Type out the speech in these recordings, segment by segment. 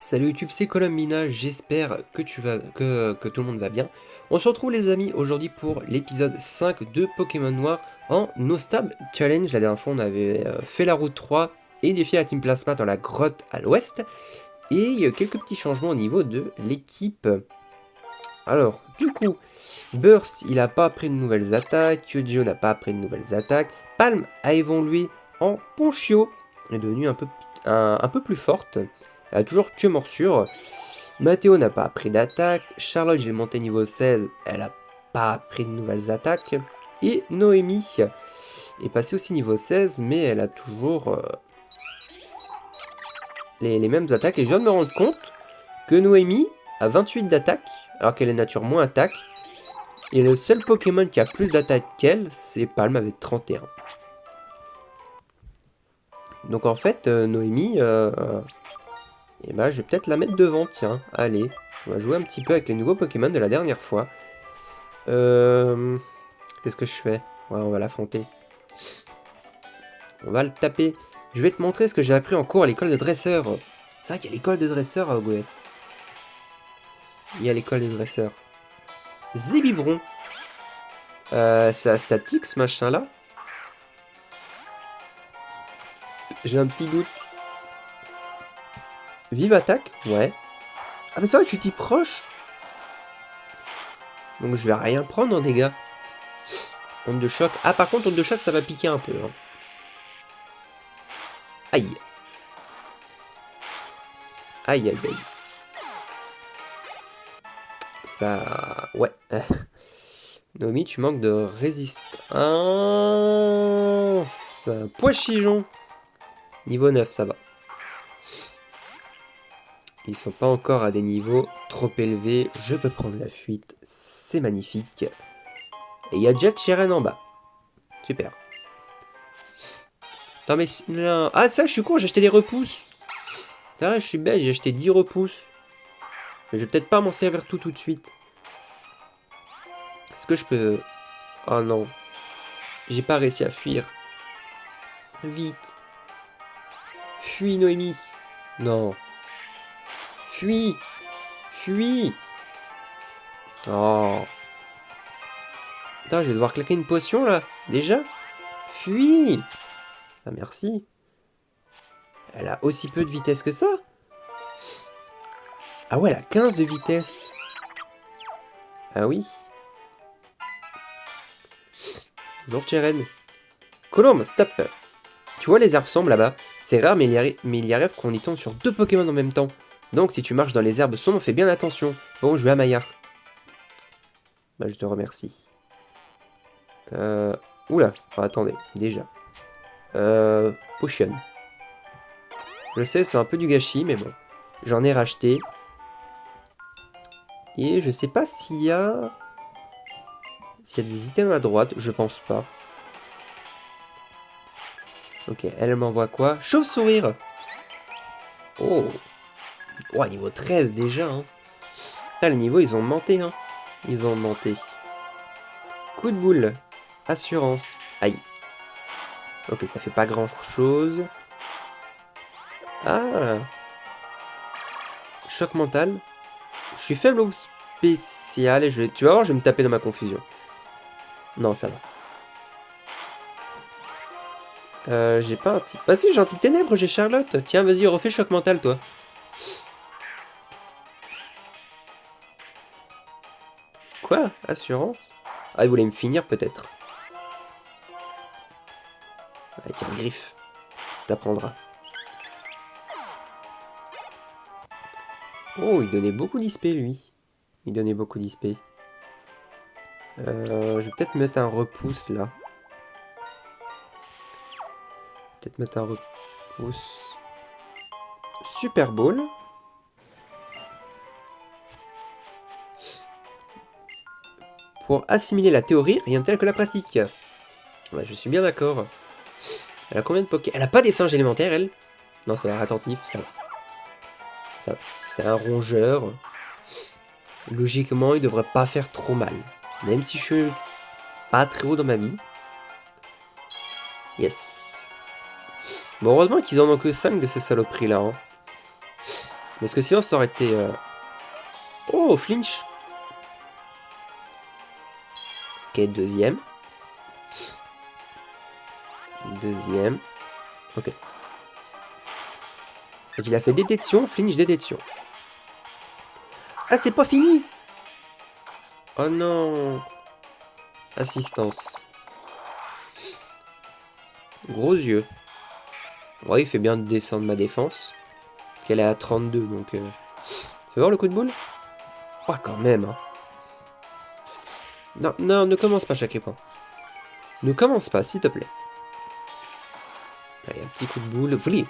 Salut YouTube, c'est Colombina, j'espère que tout le monde va bien. On se retrouve les amis aujourd'hui pour l'épisode 5 de Pokémon Noir en No Stab Challenge. La dernière fois on avait fait la route 3 et défié la Team Plasma dans la grotte à l'ouest. Et il y a eu quelques petits changements au niveau de l'équipe. Alors, du coup, Burst il n'a pas appris de nouvelles attaques, Kyogyo n'a pas appris de nouvelles attaques, Palm a évolué en Ponchio, est devenue un peu plus forte. Elle a toujours que morsure. Mathéo n'a pas appris d'attaque. Charlotte, j'ai monté niveau 16. Elle n'a pas appris de nouvelles attaques. Et Noémie est passée aussi niveau 16, mais elle a toujours les mêmes attaques. Et je viens de me rendre compte que Noémie a 28 d'attaque, alors qu'elle est nature moins attaque. Et le seul Pokémon qui a plus d'attaque qu'elle, c'est Palm avec 31. Donc en fait, Noémie, et bah, je vais peut-être la mettre devant, tiens. Allez, on va jouer un petit peu avec les nouveaux Pokémon de la dernière fois. Qu'est-ce que je fais? Ouais, on va l'affronter. On va le taper. Je vais te montrer ce que j'ai appris en cours à l'école de dresseur. C'est vrai qu'il y a l'école de dresseur à OGS. Il y a l'école de dresseur. Zébibron. C'est à statique ce machin-là. J'ai un petit doute. Vive attaque? Ouais. Ah mais c'est vrai que tu t'y proches. Donc je vais rien prendre en dégâts. Onde de choc. Ah par contre onde de choc ça va piquer un peu. Hein. Aïe. Aïe aïe aïe. Ça... Ouais. Nomi, tu manques de résistance. Pois-chichon. Niveau 9, ça va. Ils sont pas encore à des niveaux trop élevés. Je peux prendre la fuite. C'est magnifique. Et il y a Jet Cheren en bas. Super. Non mais... Non. Ah ça, je suis con, j'ai acheté des repousses. C'est vrai, je suis bête, j'ai acheté 10 repousses. Mais je vais peut-être pas m'en servir tout de suite. Est-ce que je peux... Oh non. J'ai pas réussi à fuir. Vite. Fuis, Noémie. Non. Fuis. Fuis. Oh. Putain, je vais devoir claquer une potion, là. Déjà. Fuis. Ah, merci. Elle a aussi peu de vitesse que ça. Ah ouais, elle a 15 de vitesse. Ah oui. Bonjour, Cheren. Colombe, stop. Tu vois les herbes sombres là-bas? C'est rare, mais il y arrive qu'on y tombe sur deux Pokémon en même temps. Donc, si tu marches dans les herbes sombres, fais bien attention. Bon, je vais à Maillard. Bah, je te remercie. Oula. Oh, attendez, déjà. Potion. Je sais, c'est un peu du gâchis, mais bon. J'en ai racheté. Et je sais pas s'il y a... S'il y a des items à droite, je pense pas. Ok, elle m'envoie quoi? Chauve-sourire. Oh. Oh, niveau 13 déjà, hein. Ah, le niveau, ils ont monté, hein. Ils ont monté. Coup de boule. Assurance. Aïe. Ok, ça fait pas grand-chose. Ah. Choc mental. Je suis faible au spécial et tu vas voir, je vais me taper dans ma confusion. Non, ça va. J'ai pas un type... Bah si, j'ai un type ténèbres, j'ai Charlotte. Tiens, vas-y, refais choc mental, toi. Quoi? Assurance? Ah, il voulait me finir, peut-être. Ah, tiens, griffe. Ça t'apprendra. Oh, il donnait beaucoup d'XP, lui. Il donnait beaucoup d'XP. Je vais peut-être mettre un repousse, là. Peut-être mettre un repousse. Super Ball. Pour assimiler la théorie, rien de tel que la pratique. Ouais, je suis bien d'accord. Elle a combien de Poké... Elle a pas des singes élémentaires, elle? Non, ça a l'air attentif, ça va. C'est un rongeur. Logiquement, il devrait pas faire trop mal. Même si je suis pas très haut dans ma vie. Yes. Bon, heureusement qu'ils en ont que 5 de ces saloperies-là. Hein. Parce que sinon, ça aurait été... Oh, flinch. Ok, deuxième. Deuxième. Ok. Donc, il a fait détection, flinch, détection. Ah, c'est pas fini! Oh non! Assistance. Gros yeux. Ouais, il fait bien de descendre ma défense. Parce qu'elle est à 32, donc... Fais voir le coup de boule? Oh, quand même, hein. Non, non, ne commence pas chaque point. Ne commence pas, s'il te plaît. Allez, un petit coup de boule. Vli.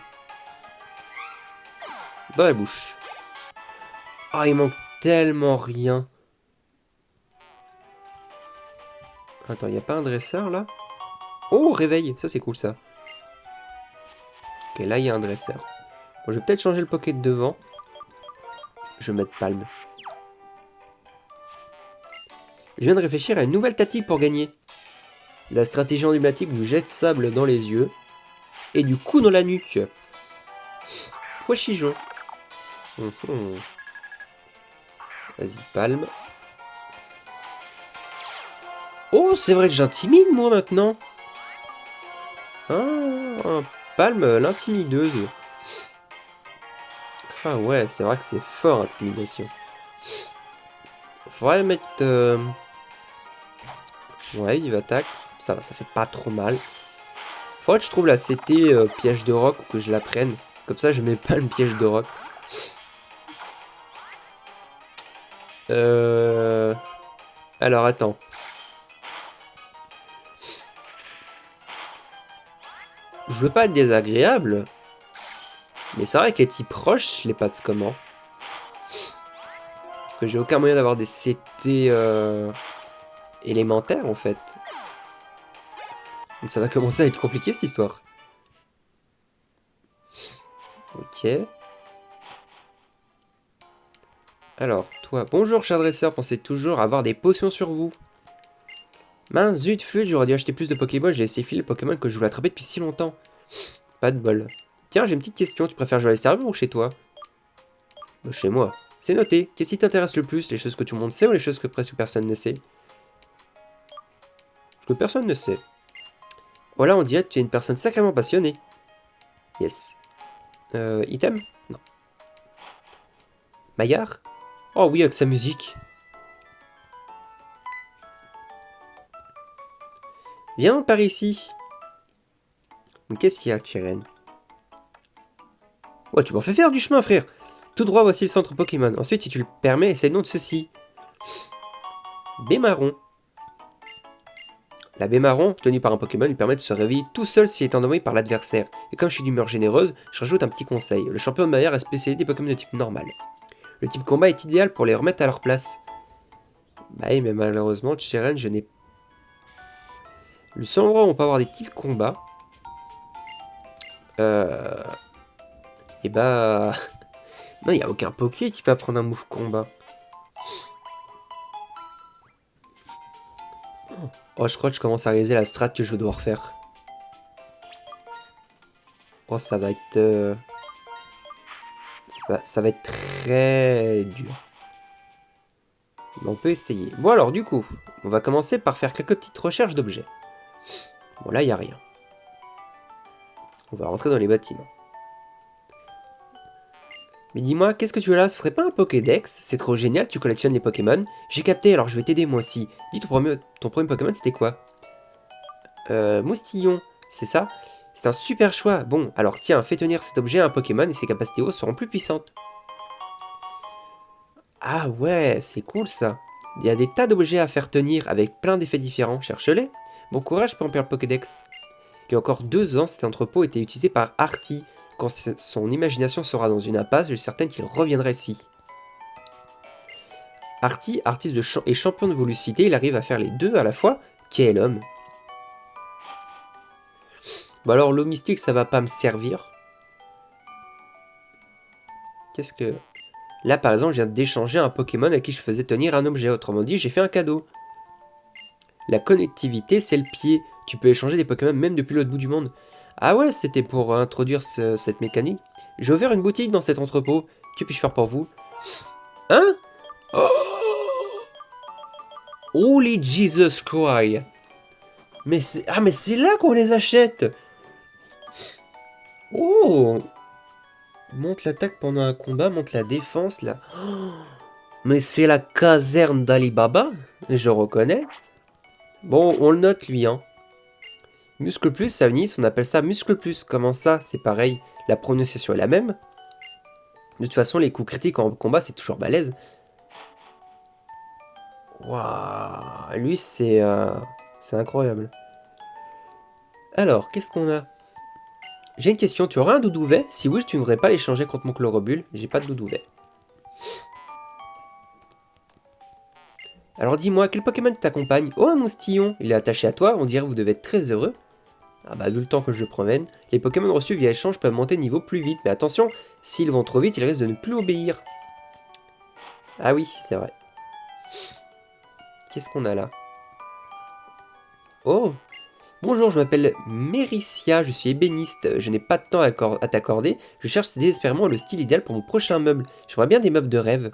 Dans la bouche. Ah, il manque tellement rien. Attends, il n'y a pas un dresseur, là? Oh, réveil. Ça, c'est cool, ça. Ok, là, il y a un dresseur. Bon, je vais peut-être changer le poké de devant. Je vais mettre palme. Je viens de réfléchir à une nouvelle tactique pour gagner. La stratégie emblématique du jet de sable dans les yeux. Et du coup dans la nuque. Pochijon. Vas-y, palme. Oh, c'est vrai que j'intimide, moi, maintenant. Ah, palme, l'intimideuse. Ah ouais, c'est vrai que c'est fort, intimidation. Faudrait mettre... Ouais, il attaque. Ça va, ça fait pas trop mal. Faudrait que je trouve la CT piège de roc ou que je la prenne. Comme ça, je mets pas le piège de roc. Alors, attends. Je veux pas être désagréable. Mais c'est vrai que les types proches, je les passe comment? Parce que j'ai aucun moyen d'avoir des CT élémentaires, en fait. Donc ça va commencer à être compliqué, cette histoire. Ok. Alors, toi, bonjour cher dresseur, pensez toujours avoir des potions sur vous. Mince, zut, flûte, j'aurais dû acheter plus de Pokémon, j'ai laissé filer le Pokémon que je voulais attraper depuis si longtemps. Pas de bol. Tiens, j'ai une petite question, tu préfères jouer à l'extérieur ou chez toi? Bah, chez moi. C'est noté. Qu'est-ce qui t'intéresse le plus, les choses que tout le monde sait ou les choses que presque personne ne sait? Ce que personne ne sait. Voilà, on dirait que tu es une personne sacrément passionnée. Yes. Item? Non. Maillard? Oh oui, avec sa musique. Viens par ici. Qu'est-ce qu'il y a, Chiren? Ouais, tu m'en fais faire du chemin, frère. Tout droit, voici le centre Pokémon. Ensuite, si tu le permets, c'est le nom de ceci. Baie marron. La baie marron, tenue par un Pokémon, lui permet de se réveiller tout seul s'il est endommagé par l'adversaire. Et comme je suis d'humeur généreuse, je rajoute un petit conseil. Le champion de Maillard est spécialisé des Pokémon de type normal. Le type combat est idéal pour les remettre à leur place. Bah oui, mais malheureusement, Chiren, je n'ai... Le seul endroit où on peut avoir des types combat... Et bah... Non, il n'y a aucun Poké qui peut prendre un move combat. Oh, je crois que je commence à réaliser la strat que je vais devoir faire. Oh, ça va être... Ça va être très dur. Mais on peut essayer. Bon alors, du coup, on va commencer par faire quelques petites recherches d'objets. Bon, là, il n'y a rien. On va rentrer dans les bâtiments. Mais dis-moi, qu'est-ce que tu as là? Ce serait pas un Pokédex? C'est trop génial, tu collectionnes les Pokémon. J'ai capté, alors je vais t'aider moi aussi. Dis, ton premier Pokémon, c'était quoi? Moustillon, c'est ça? C'est un super choix. Bon, alors tiens, fais tenir cet objet à un Pokémon et ses capacités hautes seront plus puissantes. Ah ouais, c'est cool ça. Il y a des tas d'objets à faire tenir avec plein d'effets différents. Cherche-les. Bon courage pour remplir le Pokédex. Il y a encore 2 ans, cet entrepôt était utilisé par Artie. Quand son imagination sera dans une impasse, je suis certaine qu'il reviendra ici. Artie, artiste et champion de Volucité, il arrive à faire les deux à la fois. Quel homme! Bon alors, l'eau mystique, ça va pas me servir. Qu'est-ce que... Là, par exemple, je viens d'échanger un Pokémon à qui je faisais tenir un objet. Autrement dit, j'ai fait un cadeau. La connectivité, c'est le pied. Tu peux échanger des Pokémon même depuis l'autre bout du monde. Ah ouais, c'était pour introduire cette mécanique. J'ai ouvert une boutique dans cet entrepôt. Que puis-je faire pour vous? Hein? Oh! Holy Jesus Christ! Mais c'est... Ah, mais c'est là qu'on les achète! Oh! Monte l'attaque pendant un combat, monte la défense, là. Oh, mais c'est la caserne d'Alibaba, je reconnais. Bon, on le note, lui, hein. Muscle plus, à Nice, on appelle ça muscle plus. Comment ça? C'est pareil, la prononciation est la même. De toute façon, les coups critiques en combat, c'est toujours balèze. Waouh, lui, c'est incroyable. Alors, qu'est-ce qu'on a? J'ai une question, tu auras un doudouvet? Si oui, tu ne voudrais pas l'échanger contre mon chlorobule. J'ai pas de doudouvet. Alors dis-moi, quel Pokémon t'accompagne? Oh, un moustillon! Il est attaché à toi, on dirait que vous devez être très heureux. Ah bah, vu le temps que je le promène, les Pokémon reçus via échange peuvent monter de niveau plus vite. Mais attention, s'ils vont trop vite, ils risquent de ne plus obéir. Ah oui, c'est vrai. Qu'est-ce qu'on a là? Oh! Bonjour, je m'appelle Méricia, je suis ébéniste. Je n'ai pas de temps à t'accorder. Je cherche désespérément le style idéal pour mon prochain meuble. J'aimerais bien des meubles de rêve.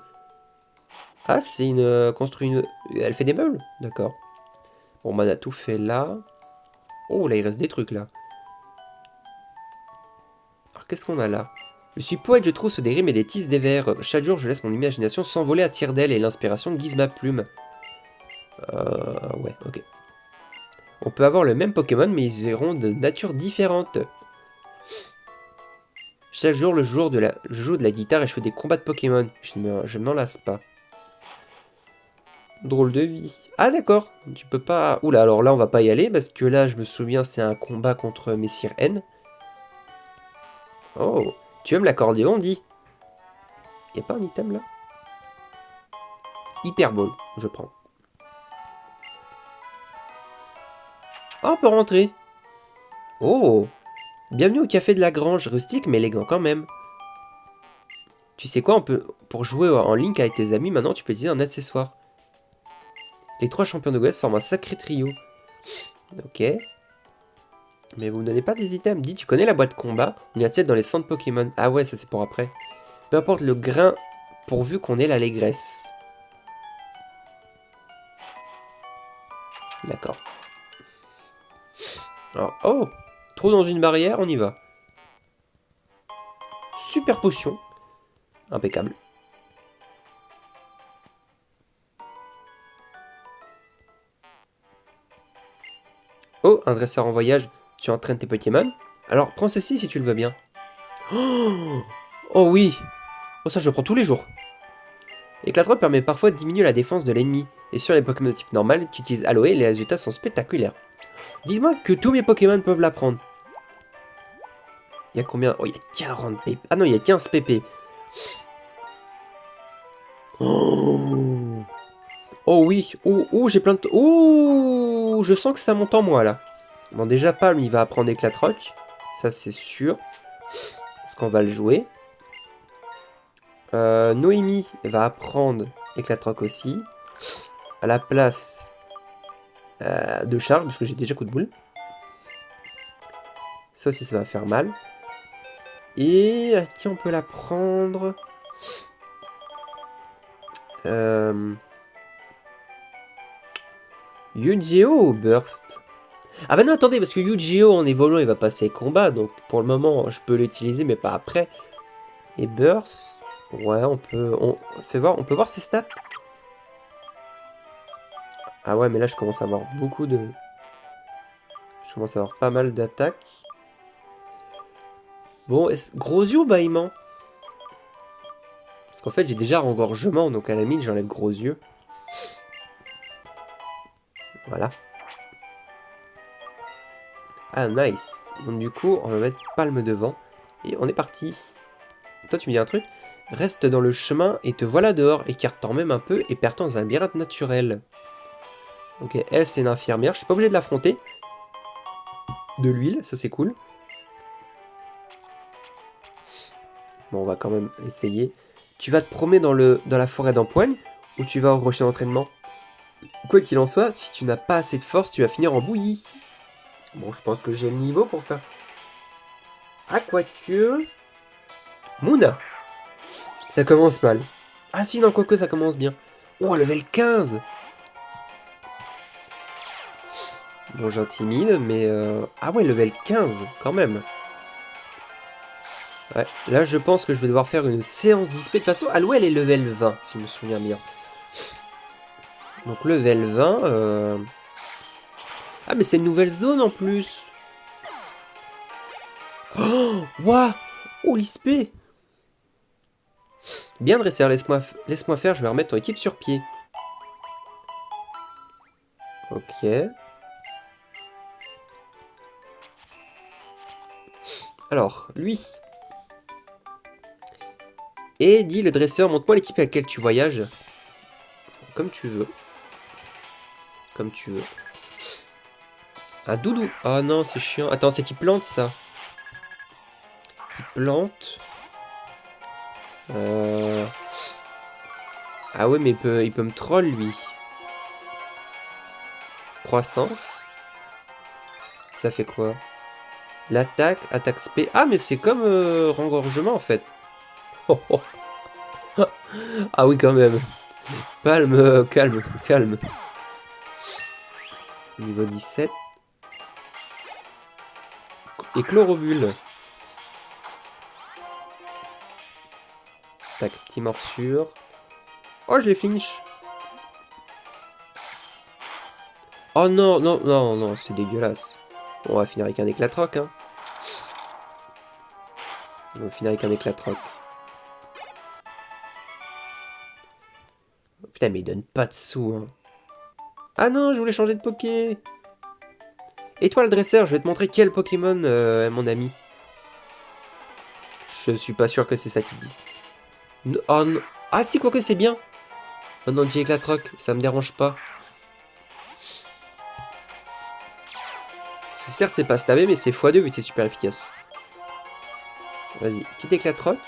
Ah, c'est une... construit une... Elle fait des meubles? D'accord. Bon, bah, on a tout fait là. Oh, là, il reste des trucs, là. Alors, qu'est-ce qu'on a là? Je suis poète, je trousse des rimes et des tisses des vers. Chaque jour, je laisse mon imagination s'envoler à tire d'aile et l'inspiration guise ma plume. Ouais, ok. On peut avoir le même Pokémon, mais ils seront de nature différente. Chaque jour, je joue de la guitare et je fais des combats de Pokémon. Je m'en lasse pas. Drôle de vie. Ah d'accord, tu peux pas... Oula, alors là on va pas y aller parce que là je me souviens c'est un combat contre Messire N. Oh, tu aimes l'accordéon, dis? Y'a pas un item là? Hyperball, je prends. Oh, on peut rentrer. Oh, bienvenue au café de la Grange, rustique mais élégant quand même. Tu sais quoi, pour jouer en ligne avec tes amis, maintenant tu peux utiliser un accessoire. Les 3 champions de Gold forment un sacré trio. Ok. Mais vous ne donnez pas des items. Dis, tu connais la boîte combat? On y a-t-il dans les centres Pokémon? Ah ouais, ça c'est pour après. Peu importe le grain, pourvu qu'on ait l'allégresse. D'accord. Alors, oh! Trou dans une barrière, on y va. Super potion. Impeccable. Oh, un dresseur en voyage. Tu entraînes tes Pokémon? Alors, prends ceci si tu le veux bien. Oh, oh oui! Oh, ça, je le prends tous les jours. Éclatrote permet parfois de diminuer la défense de l'ennemi. Et sur les Pokémon de type normal, tu utilises Aloe et les résultats sont spectaculaires. Dis-moi que tous mes Pokémon peuvent l'apprendre. Il y a combien? Oh, il y a 40 PP. Ah non, il y a 15 PP. Oh, oh oui. Oh, oh j'ai plein de... Oh, je sens que ça monte en moi, là. Bon, déjà, Palm, il va apprendre Éclatroc. Ça, c'est sûr. Parce qu'on va le jouer. Noémie va apprendre Éclatroc aussi. À la place de Charles, parce que j'ai déjà coup de boule. Ça aussi, ça va faire mal. Et à qui on peut la prendre? Yu-Gi-Oh! Burst. Ah bah non, attendez, parce que Yu-Gi-Oh! En évoluant, il va passer combat. Donc pour le moment, je peux l'utiliser, mais pas après. Et Burst... Ouais, on peut... on peut voir ses stats. Ah ouais, mais là, je commence à avoir beaucoup de... Je commence à avoir pas mal d'attaques. Bon, gros yeux ou bâillement? Parce qu'en fait, j'ai déjà rengorgement, donc à la limite, j'enlève gros yeux. Voilà. Ah, nice. Donc du coup, on va mettre palme devant. Et on est parti. Toi, tu me dis un truc? Reste dans le chemin et te voilà dehors. Écarte-t'en même un peu et perds-toi dans un labyrinthe naturel. Ok, elle, c'est une infirmière. Je suis pas obligé de l'affronter. De l'huile, ça c'est cool. Bon, on va quand même essayer. Tu vas te promener dans la forêt d'empoigne ou tu vas au rocher d'entraînement? Quoi qu'il en soit, si tu n'as pas assez de force, tu vas finir en bouillie. Bon, je pense que j'ai le niveau pour faire... Ah, quoique... Mouna! Ça commence mal. Ah si, non, quoique ça commence bien. Oh, level 15. Bon, j'intimide, mais... Ah ouais, level 15, quand même. Ouais, là, je pense que je vais devoir faire une séance d'XP. De toute façon, Allo, elle est level 20, si je me souviens bien. Donc, level 20... Ah, mais c'est une nouvelle zone, en plus. Oh, waouh. Oh, l'XP. Bien, Dresser, laisse-moi faire, je vais remettre ton équipe sur pied. Ok. Alors, lui. Et dit le dresseur, montre-moi l'équipe à laquelle tu voyages. Comme tu veux. Comme tu veux. Un doudou. Oh non, c'est chiant. Attends, c'est qui plante ça? Qui plante. Ah ouais, mais il peut me troll lui. Croissance. Ça fait quoi? L'attaque, attaque spé. Ah, mais c'est comme rengorgement en fait. Oh, oh. Ah oui, quand même. Palme, calme, calme. Niveau 17. Et chloropule. Tac, petit morsure. Oh, je l'ai finish. Oh non, non, non, non, c'est dégueulasse. On va finir avec un éclat de roc, hein. On va finir avec un éclat de roc. Putain, mais il donne pas de sous, hein. Ah non, je voulais changer de Poké. Et toi, le dresseur, je vais te montrer quel Pokémon est mon ami. Je suis pas sûr que c'est ça qu'ils disent. Oh non. Ah si, quoique c'est bien. Oh non, j'ai éclat de roc, ça me dérange pas. Parce que certes, c'est pas stabé, mais c'est x2 vu que c'est super efficace. Vas-y, petit éclat de roc.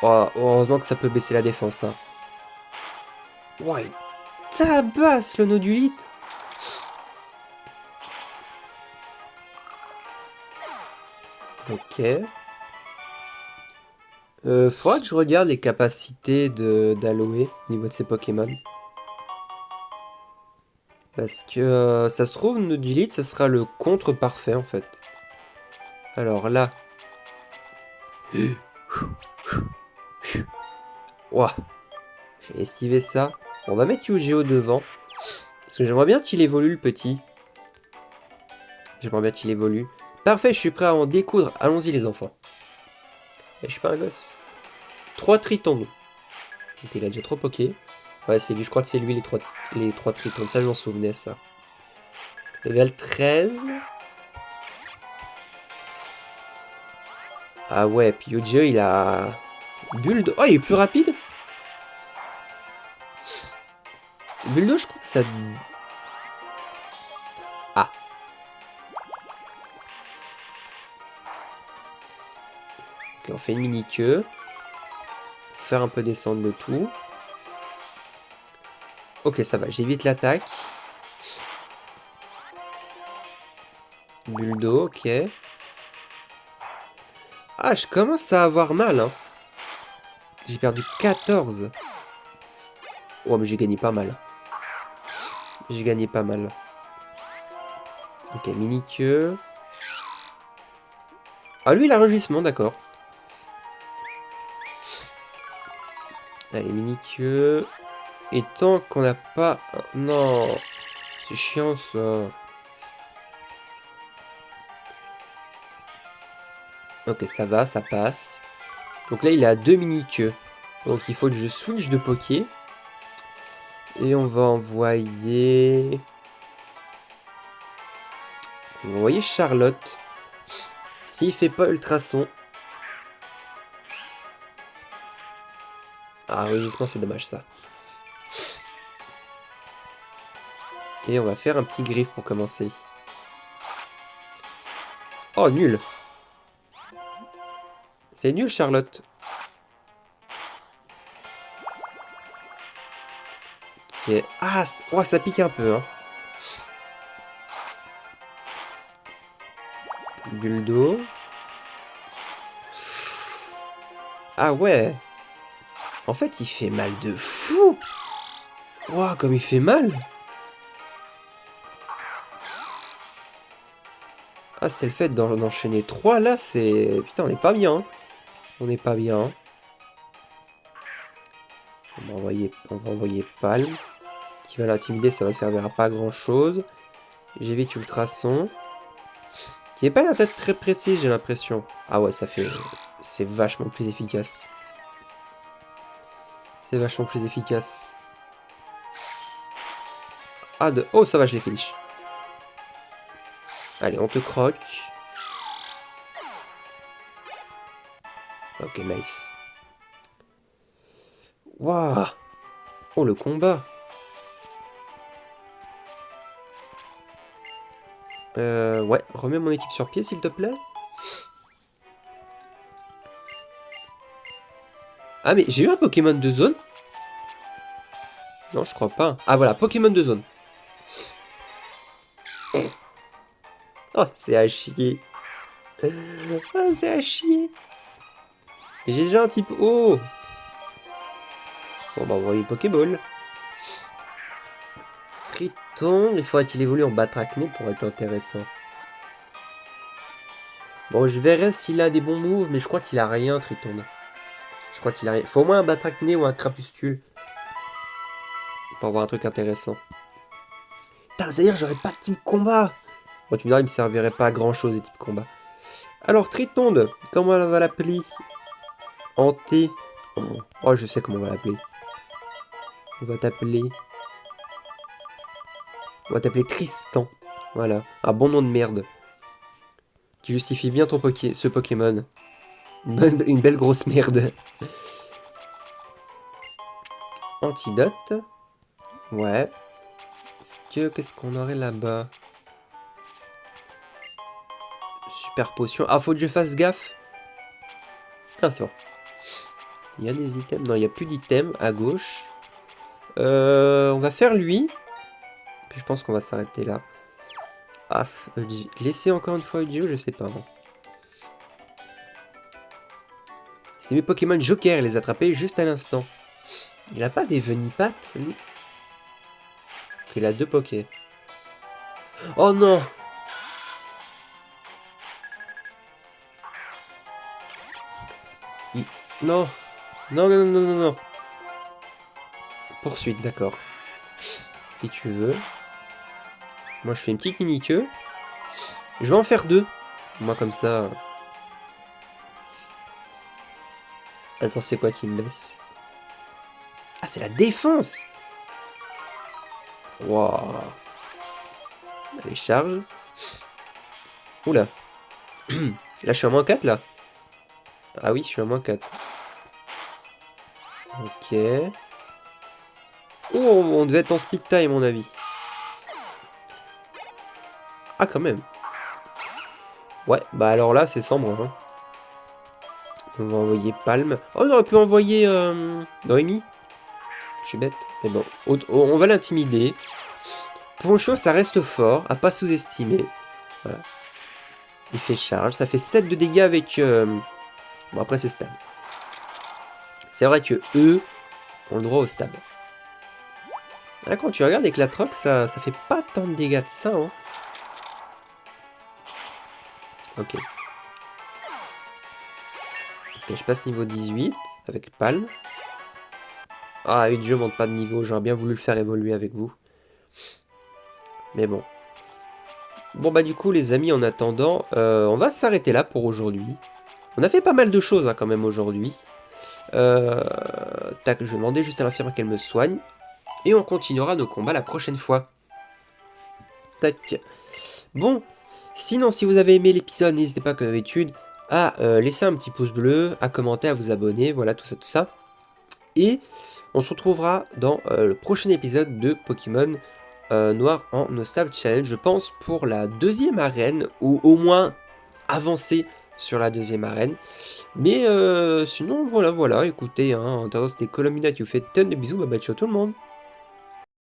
Oh, heureusement que ça peut baisser la défense, hein. Ouais, tabasse le nodulite. Ok. Faudra que je regarde les capacités d'Aloe au niveau de ces Pokémon. Parce que ça se trouve, Nodulite, ça sera le contre parfait en fait. Alors là. Ouah. J'ai esquivé ça. On va mettre Yu-Gi-Oh devant. Parce que j'aimerais bien qu'il évolue le petit. J'aimerais bien qu'il évolue. Parfait, je suis prêt à en découdre. Allons-y les enfants. Et je suis pas un gosse. 3 tritons. Donc il a déjà trop poké. Ouais, c'est lui, je crois que c'est lui les trois tritons. Ça, je m'en souvenais, ça. Level 13. Ah ouais, puis Yu-Gi-Oh, il a... Bulle. Oh, il est plus rapide. Buldo, je crois que ça... Ah. Ok, on fait une mini-queue. Faire un peu descendre le tout. Ok, ça va, j'évite l'attaque. Buldo, ok. Ah, je commence à avoir mal, hein. J'ai perdu 14. Oh, mais j'ai gagné pas mal. J'ai gagné pas mal. Ok, mini-queue. Ah, lui, il a un rugissement, d'accord. Allez, mini-queue. Et tant qu'on n'a pas... Non, c'est chiant, ça. Ok, ça va, ça passe. Donc là, il est à 2 mini-queues. Donc il faut que je switch de Poké. Et on va envoyer... On va envoyer Charlotte. S'il fait pas ultrason. Ah, rugissement, c'est dommage, ça. Et on va faire un petit griffe pour commencer. Oh, nul. C'est nul, Charlotte. Ok. Ah, oh, ça pique un peu, hein. Bulle d'eau. Ah ouais. En fait, il fait mal de fou. Waouh, comme il fait mal. Ah, c'est le fait d'enchaîner 3 là, c'est... Putain, on n'est pas bien. Hein. On n'est pas bien. Hein. On va envoyer Palm. Qui va l'intimider, ça va servir à pas grand chose. J'évite Ultrason. Qui n'est pas la tête très précis, j'ai l'impression. Ah ouais, ça fait... C'est vachement plus efficace. C'est vachement plus efficace. Ah, oh, ça va, je l'ai finish. Allez, on te croque. Ok, nice. Waouh. Oh, le combat. Ouais, remets mon équipe sur pied, s'il te plaît. Ah, mais j'ai eu un Pokémon de zone? Non, je crois pas. Ah, voilà, Pokémon de zone. Oh, c'est à chier. Ah, c'est à chier. J'ai déjà un type O. Bon, bah, on va envoyer Pokéball. Triton, il faudrait qu'il évolue en Batracné pour être intéressant. Bon, je verrai s'il a des bons moves, mais je crois qu'il a rien, Triton. Je crois qu'il a rien. Faut au moins un Batracné ou un Crapuscule. Pour avoir un truc intéressant. Putain, c'est-à-dire j'aurais pas de type combat. Bon, tu me diras, il me servirait pas à grand chose, les types combat. Alors, Tritonde, comment on va l'appeler? Hanté. Oh, je sais comment on va l'appeler. On va t'appeler... On va t'appeler Tristan. Voilà, un bon nom de merde. Qui justifie bien ton ce Pokémon. Une belle grosse merde. Antidote. Ouais. Qu'est-ce qu'on aurait là-bas? Super potion. Ah, faut que je fasse gaffe. Ah, c'est bon. Il y a des items. Non, il n'y a plus d'items à gauche. On va faire lui. Puis je pense qu'on va s'arrêter là. Ah, laisser encore une fois Udio, je sais pas. Bon. C'est mes Pokémon Joker, les attraper juste à l'instant. Il a pas des Venipat, lui? Il a 2 Poké. Oh non! Non! Non, non, non, non, non. Poursuite, d'accord. Si tu veux. Moi, je fais une petite mini-queue. Je vais en faire 2. Moi, comme ça... Attends, c'est quoi qui me laisse? Ah, c'est la défense! Waouh! Allez, charge. Oula. Là, je suis à moins 4, là. Ah oui, je suis à moins 4. Ok. Oh, on devait être en speed time, à mon avis. Ah, quand même. Ouais, bah alors là, c'est sombre. Hein. On va envoyer Palm. Oh, on aurait pu envoyer Noémie. Je suis bête. Mais bon, on va l'intimider. Pour une chose, ça reste fort, à pas sous-estimer. Voilà. Il fait charge. Ça fait 7 de dégâts avec... Bon, après, c'est stable. C'est vrai que eux ont le droit au stab. Là, quand tu regardes avec la troc, ça fait pas tant de dégâts de ça. Hein. Ok. Ok, je passe niveau 18 avec Palm. Ah, Udio monte pas de niveau. J'aurais bien voulu le faire évoluer avec vous. Mais bon. Bon, bah du coup, les amis, en attendant, on va s'arrêter là pour aujourd'hui. On a fait pas mal de choses hein, quand même aujourd'hui. Tac, je vais demander juste à l'infirmière qu'elle me soigne. Et on continuera nos combats la prochaine fois. Tac. Bon, sinon, si vous avez aimé l'épisode, n'hésitez pas, comme d'habitude, à laisser un petit pouce bleu, à commenter, à vous abonner, voilà, tout ça, tout ça. Et on se retrouvera dans le prochain épisode de Pokémon Noir en Nostable Challenge, je pense, pour la 2e arène, ou au moins avancer sur la 2e arène. Mais sinon, voilà, écoutez, hein, c'était Colomina qui vous fait tonne de bisous, bah ciao tout le monde.